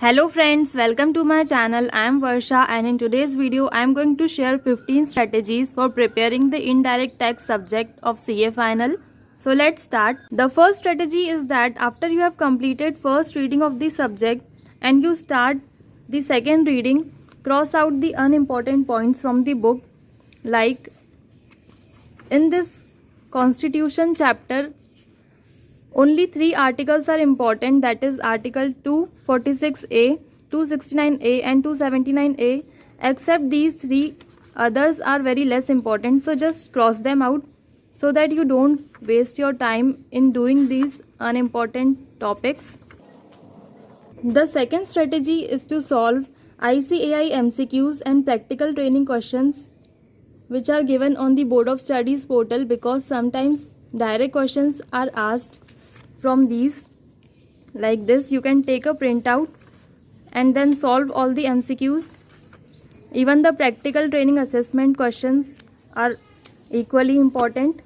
Hello friends, welcome to my channel. I am Varsha and in today's video I am going to share 15 strategies for preparing the indirect tax subject of CA final. So let's start. The first strategy is that after you have completed first reading of the subject and you start the second reading, cross out the unimportant points from the book. Like in this Constitution chapter, only 3 articles are important, that is Article 246A, 269A and 279A. Except these 3, others are very less important, so just cross them out so that you don't waste your time in doing these unimportant topics. The second strategy is to solve ICAI MCQs and practical training questions which are given on the Board of Studies portal, because sometimes direct questions are asked from these. Like this, you can take a printout and then solve all the MCQs. Even the practical training assessment questions are equally important.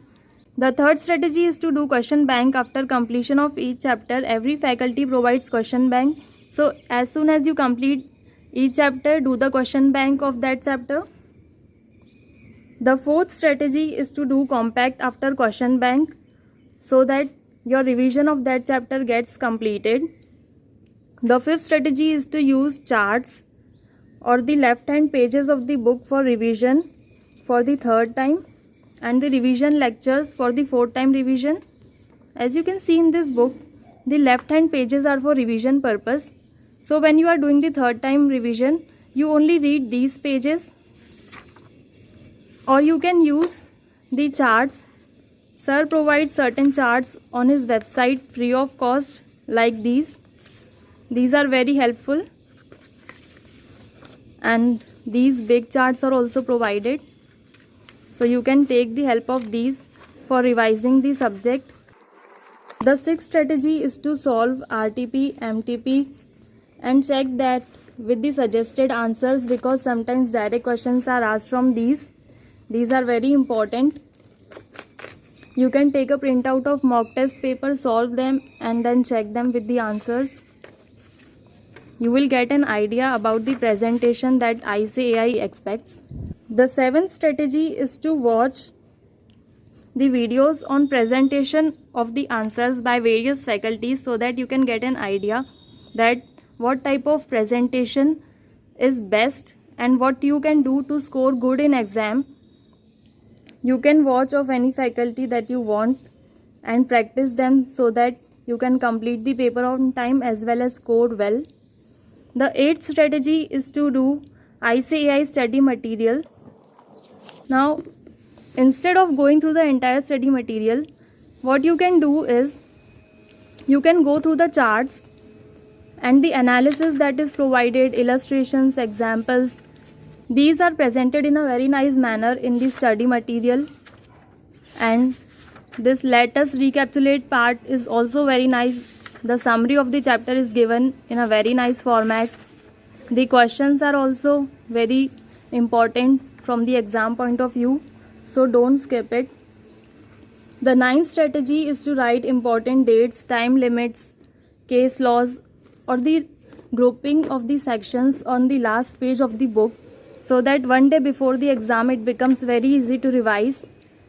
The third strategy is to do question bank after completion of each chapter. Every faculty provides question bank, so as soon as you complete each chapter, do the question bank of that chapter. The fourth strategy is to do compact after question bank so that your revision of that chapter gets completed. The fifth strategy is to use charts or the left hand pages of the book for revision for the third time and the revision lectures for the fourth time revision. As you can see in this book, the left hand pages are for revision purpose. So when you are doing the third time revision, you only read these pages, or you can use the charts. Sir provides certain charts on his website free of cost, like these. These are very helpful, and these big charts are also provided, so you can take the help of these for revising the subject. The sixth strategy is to solve RTP, MTP and check that with the suggested answers, because sometimes direct questions are asked from these. These are very important. You can take a printout of mock test paper, solve them and then check them with the answers. You will get an idea about the presentation that ICAI expects. The seventh strategy is to watch the videos on presentation of the answers by various faculties so that you can get an idea that what type of presentation is best and what you can do to score good in exam. You can watch of any faculty that you want and practice them so that you can complete the paper on time as well as score well. The eighth strategy is to do ICAI study material. Now, instead of going through the entire study material, what you can do is you can go through the charts and the analysis that is provided, illustrations, examples. These are presented in a very nice manner in the study material, and this let us recapitulate part is also very nice. The summary of the chapter is given in a very nice format. The questions are also very important from the exam point of view, so don't skip it. The ninth strategy is to write important dates, time limits, case laws or the grouping of the sections on the last page of the book, so that one day before the exam it becomes very easy to revise.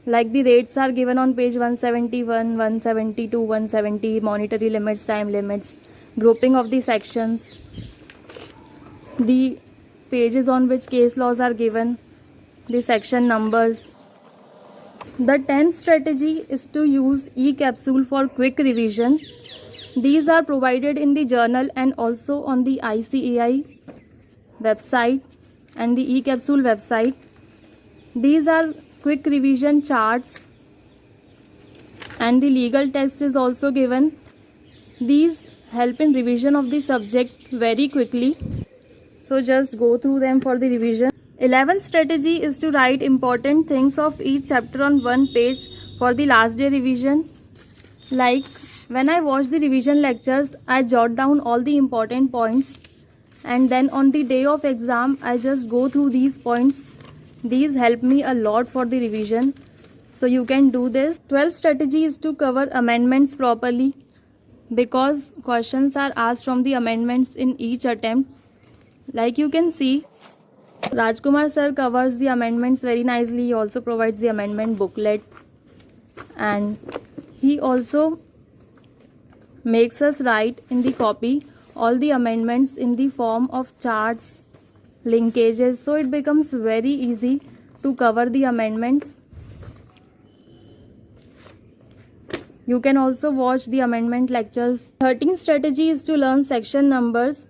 Like the rates are given on page 171, 172, 170, monetary limits, time limits, grouping of the sections, the pages on which case laws are given, the section numbers. The 10th strategy is to use e-capsule for quick revision. These are provided in the journal and also on the ICAI website and the e-capsule website. These are quick revision charts and the legal text is also given. These help in revision of the subject very quickly, so just go through them for the revision. 11th strategy is to write important things of each chapter on one page for the last day revision. Like when I watch the revision lectures, I jot down all the important points, and then on the day of exam I just go through these points. These help me a lot for the revision, so you can do this. 12th strategy is to cover amendments properly. because questions are asked from the amendments in each attempt. Like you can see, Rajkumar sir covers the amendments very nicely. He also provides the amendment booklet, and he also makes us write in the copy all the amendments in the form of charts, linkages, so it becomes very easy to cover the amendments. You can also watch the amendment lectures. 13th strategy is to learn section numbers,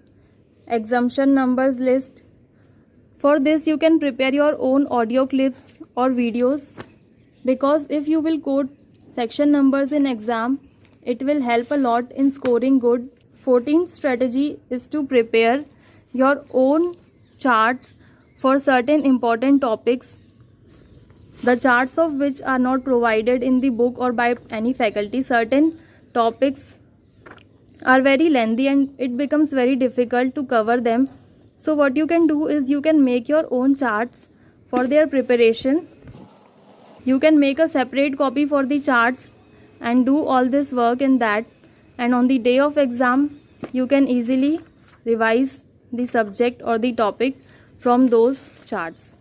exemption numbers list. For this you can prepare your own audio clips or videos, because if you will quote section numbers in exam, it will help a lot in scoring good. 14th strategy is to prepare your own charts for certain important topics, the charts of which are not provided in the book or by any faculty. Certain topics are very lengthy and it becomes very difficult to cover them. So what you can do is you can make your own charts for their preparation. You can make a separate copy for the charts and do all this work in that, and on the day of exam you can easily revise the subject or the topic from those charts.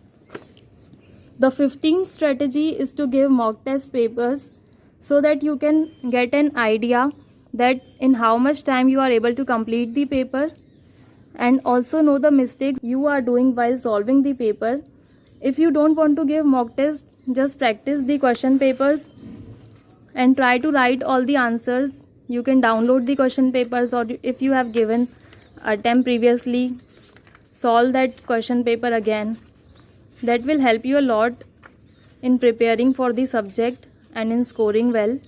The 15th strategy is to give mock test papers so that you can get an idea that in how much time you are able to complete the paper, and also know the mistakes you are doing while solving the paper. If you don't want to give mock test, just practice the question papers and try to write all the answers. You can download the question papers, or if you have given attempt previously, solve that question paper again. That will help you a lot in preparing for the subject and in scoring well.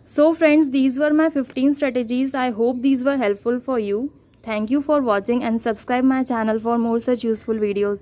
So friends, these were my 15 strategies. I hope these were helpful for you. Thank you for watching and subscribe my channel for more such useful videos.